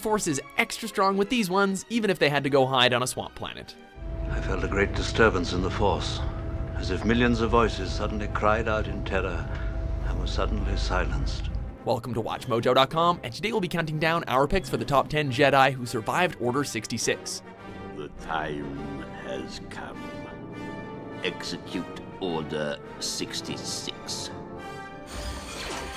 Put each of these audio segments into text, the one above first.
Force is extra strong with these ones, even if they had to go hide on a swamp planet. I felt a great disturbance in the Force, as if millions of voices suddenly cried out in terror and were suddenly silenced. Welcome to WatchMojo.com, and today we'll be counting down our picks for the top 10 Jedi who survived Order 66. The time has come. Execute Order 66.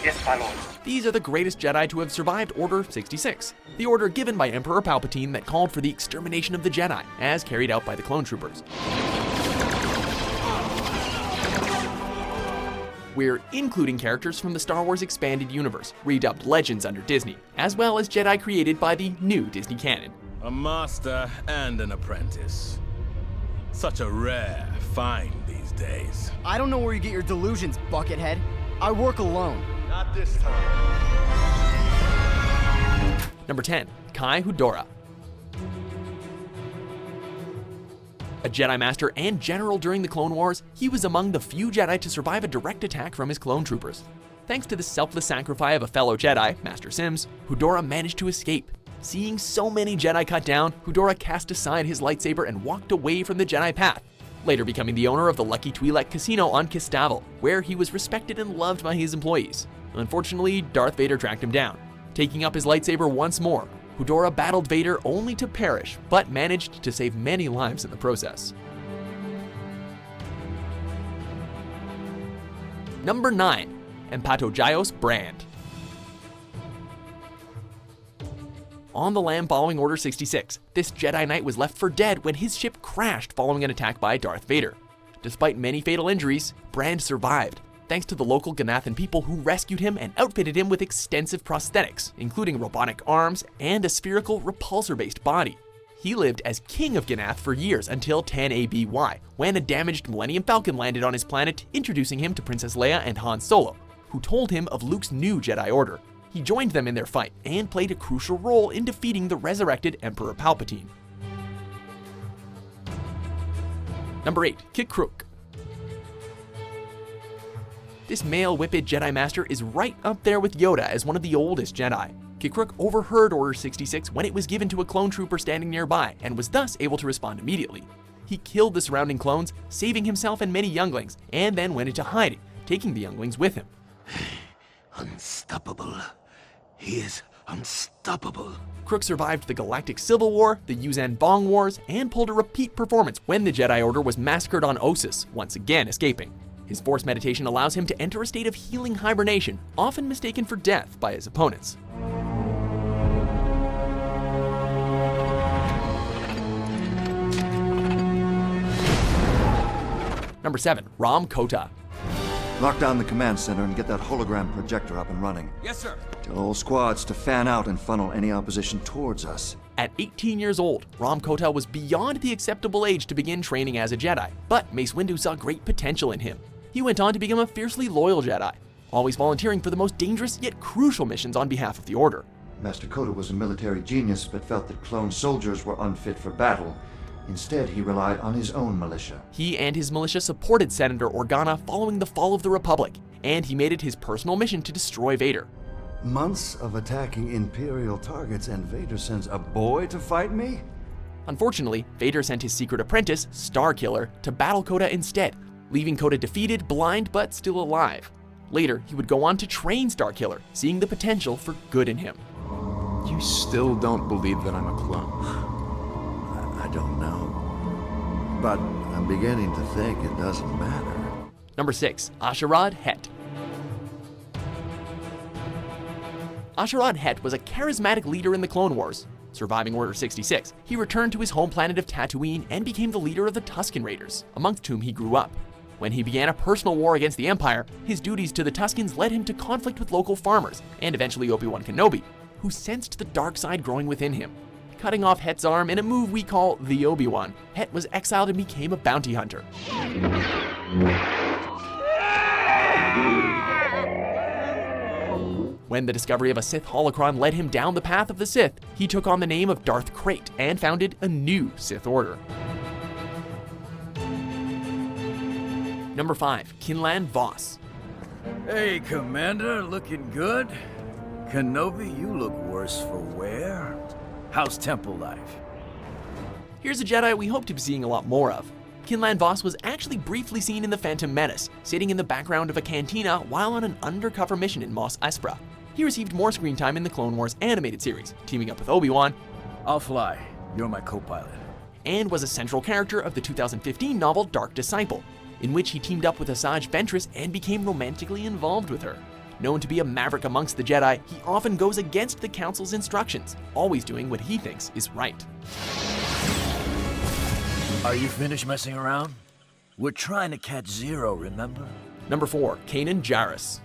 Yes, my lord. These are the greatest Jedi to have survived Order 66, the order given by Emperor Palpatine that called for the extermination of the Jedi, as carried out by the clone troopers. We're including characters from the Star Wars Expanded Universe, redubbed Legends under Disney, as well as Jedi created by the new Disney canon. A master and an apprentice. Such a rare find these days. I don't know where you get your delusions, Buckethead. I work alone. Not this time. Number 10, Kai Hudora. A Jedi Master and General during the Clone Wars, he was among the few Jedi to survive a direct attack from his clone troopers. Thanks to the selfless sacrifice of a fellow Jedi, Master Sims, Hudora managed to escape. Seeing so many Jedi cut down, Hudora cast aside his lightsaber and walked away from the Jedi path, later becoming the owner of the Lucky Twi'lek Casino on Kistavel, where he was respected and loved by his employees. Unfortunately, Darth Vader tracked him down. Taking up his lightsaber once more, Hudora battled Vader only to perish, but managed to save many lives in the process. Number 9, Empatojayos Brand. On the lam following Order 66, this Jedi Knight was left for dead when his ship crashed following an attack by Darth Vader. Despite many fatal injuries, Brand survived, thanks to the local Ganathan people who rescued him and outfitted him with extensive prosthetics, including robotic arms and a spherical repulsor-based body. He lived as King of Ganath for years until 10 ABY, when a damaged Millennium Falcon landed on his planet, introducing him to Princess Leia and Han Solo, who told him of Luke's new Jedi Order. He joined them in their fight and played a crucial role in defeating the resurrected Emperor Palpatine. Number 8, Kit Krook. This male whipped Jedi Master is right up there with Yoda as one of the oldest Jedi. Kit Krook overheard Order 66 when it was given to a clone trooper standing nearby and was thus able to respond immediately. He killed the surrounding clones, saving himself and many younglings, and then went into hiding, taking the younglings with him. Unstoppable. He is unstoppable. Krook survived the Galactic Civil War, the Yuuzhan Vong Wars, and pulled a repeat performance when the Jedi Order was massacred on Ossus, once again escaping. His Force meditation allows him to enter a state of healing hibernation, often mistaken for death by his opponents. Number 7, Rahm Kota. Lock down the command center and get that hologram projector up and running. Yes, sir. Tell all squads to fan out and funnel any opposition towards us. At 18 years old, Rahm Kota was beyond the acceptable age to begin training as a Jedi, but Mace Windu saw great potential in him. He went on to become a fiercely loyal Jedi, always volunteering for the most dangerous yet crucial missions on behalf of the Order. Master Kota was a military genius, but felt that clone soldiers were unfit for battle. Instead, he relied on his own militia. He and his militia supported Senator Organa following the fall of the Republic, and he made it his personal mission to destroy Vader. Months of attacking Imperial targets, and Vader sends a boy to fight me? Unfortunately, Vader sent his secret apprentice, Starkiller, to battle Kota instead, leaving Kota defeated, blind, but still alive. Later, he would go on to train Starkiller, seeing the potential for good in him. You still don't believe that I'm a clone? I don't know. But I'm beginning to think it doesn't matter. Number 6, A'Sharad Het. A'Sharad Het was a charismatic leader in the Clone Wars. Surviving Order 66, he returned to his home planet of Tatooine and became the leader of the Tusken Raiders, amongst whom he grew up. When he began a personal war against the Empire, his duties to the Tuskens led him to conflict with local farmers, and eventually Obi-Wan Kenobi, who sensed the dark side growing within him. Cutting off Het's arm in a move we call the Obi-Wan, Het was exiled and became a bounty hunter. When the discovery of a Sith holocron led him down the path of the Sith, he took on the name of Darth Krayt and founded a new Sith Order. Number 5, Quinlan Vos. Hey, Commander, looking good? Kenobi, you look worse for wear. How's temple life? Here's a Jedi we hope to be seeing a lot more of. Quinlan Vos was actually briefly seen in The Phantom Menace, sitting in the background of a cantina while on an undercover mission in Mos Espa. He received more screen time in the Clone Wars animated series, teaming up with Obi-Wan. I'll fly. You're my co-pilot. And was a central character of the 2015 novel Dark Disciple, in which he teamed up with Asajj Ventress and became romantically involved with her. Known to be a maverick amongst the Jedi, he often goes against the Council's instructions, always doing what he thinks is right. Are you finished messing around? We're trying to catch Zero, remember? Number 4, Kanan Jarrus.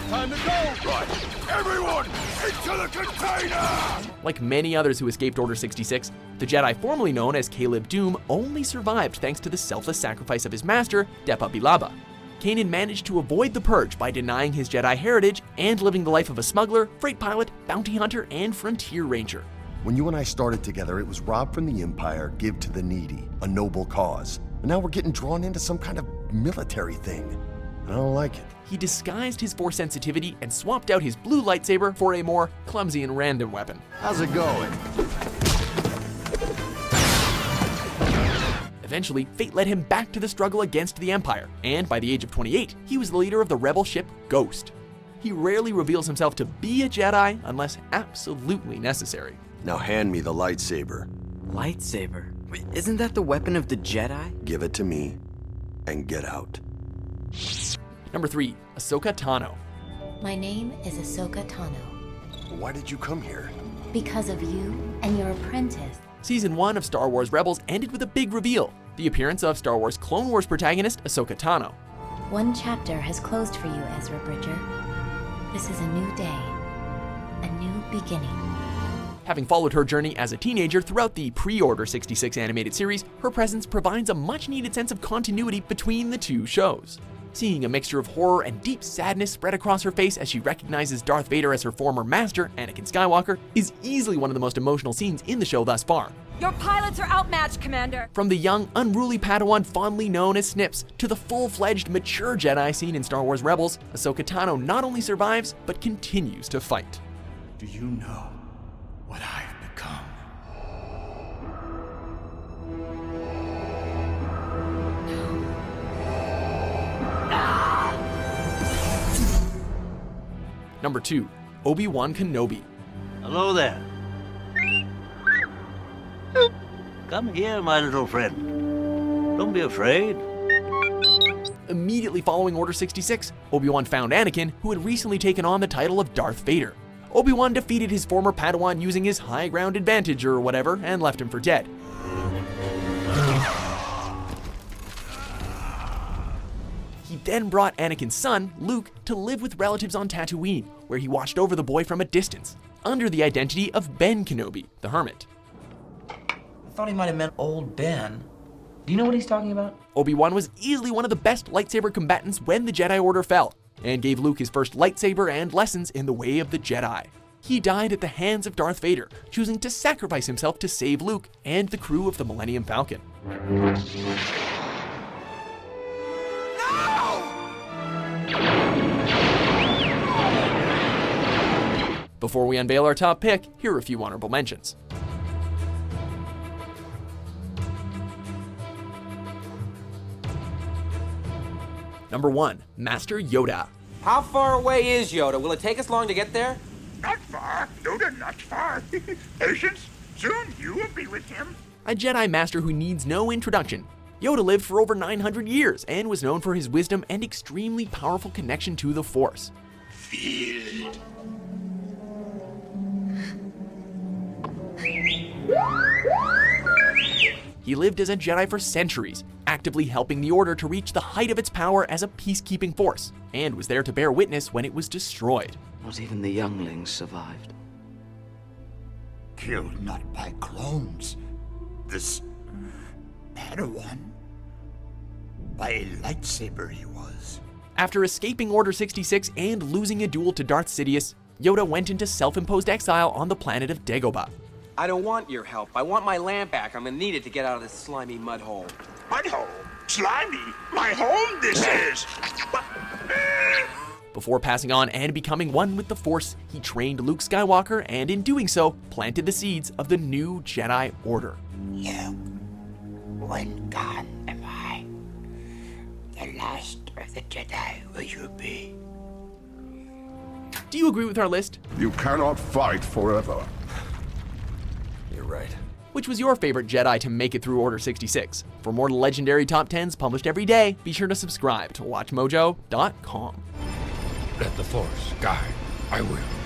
Time to go! Right, everyone, into the container! Like many others who escaped Order 66, the Jedi formerly known as Caleb Dume only survived thanks to the selfless sacrifice of his master, Depa Billaba. Kanan managed to avoid the Purge by denying his Jedi heritage and living the life of a smuggler, freight pilot, bounty hunter, and frontier ranger. When you and I started together, it was rob from the Empire, give to the needy, a noble cause. And now we're getting drawn into some kind of military thing. I don't like it. He disguised his Force sensitivity and swapped out his blue lightsaber for a more clumsy and random weapon. How's it going? Eventually, fate led him back to the struggle against the Empire, and by the age of 28, he was the leader of the rebel ship Ghost. He rarely reveals himself to be a Jedi unless absolutely necessary. Now hand me the lightsaber. Lightsaber? Wait, isn't that the weapon of the Jedi? Give it to me and get out. Number 3, Ahsoka Tano. My name is Ahsoka Tano. Why did you come here? Because of you and your apprentice. Season 1 of Star Wars Rebels ended with a big reveal, the appearance of Star Wars Clone Wars protagonist Ahsoka Tano. One chapter has closed for you, Ezra Bridger. This is a new day, a new beginning. Having followed her journey as a teenager throughout the pre-Order 66 animated series, her presence provides a much-needed sense of continuity between the two shows. Seeing a mixture of horror and deep sadness spread across her face as she recognizes Darth Vader as her former master, Anakin Skywalker, is easily one of the most emotional scenes in the show thus far. Your pilots are outmatched, Commander! From the young, unruly Padawan fondly known as Snips, to the full-fledged, mature Jedi seen in Star Wars Rebels, Ahsoka Tano not only survives, but continues to fight. Do you know what I've become? Number 2, Obi-Wan Kenobi. Hello there. Come here, my little friend. Don't be afraid. Immediately following Order 66, Obi-Wan found Anakin, who had recently taken on the title of Darth Vader. Obi-Wan defeated his former Padawan using his high ground advantage or whatever, and left him for dead. He then brought Anakin's son, Luke, to live with relatives on Tatooine, where he watched over the boy from a distance, under the identity of Ben Kenobi, the Hermit. I thought he might have meant old Ben. Do you know what he's talking about? Obi-Wan was easily one of the best lightsaber combatants when the Jedi Order fell, and gave Luke his first lightsaber and lessons in the way of the Jedi. He died at the hands of Darth Vader, choosing to sacrifice himself to save Luke and the crew of the Millennium Falcon. Before we unveil our top pick, here are a few honorable mentions. Number 1, Master Yoda. How far away is Yoda? Will it take us long to get there? Not far, Yoda, not far. Patience, soon you will be with him. A Jedi Master who needs no introduction. Yoda lived for over 900 years and was known for his wisdom and extremely powerful connection to the Force. Feel it. He lived as a Jedi for centuries, actively helping the Order to reach the height of its power as a peacekeeping force, and was there to bear witness when it was destroyed. Not even the younglings survived. Killed not by clones. This Padawan. By a lightsaber he was. After escaping Order 66 and losing a duel to Darth Sidious, Yoda went into self-imposed exile on the planet of Dagobah. I don't want your help. I want my lamp back. I'm gonna need it to get out of this slimy mud hole. Mud hole? Slimy? My home this is! Before passing on and becoming one with the Force, he trained Luke Skywalker and in doing so, planted the seeds of the new Jedi Order. You, when gone am I, the last of the Jedi will you be? Do you agree with our list? You cannot fight forever. You're right. Which was your favorite Jedi to make it through Order 66? For more legendary top 10s published every day, be sure to subscribe to WatchMojo.com. Let the Force guide. I will.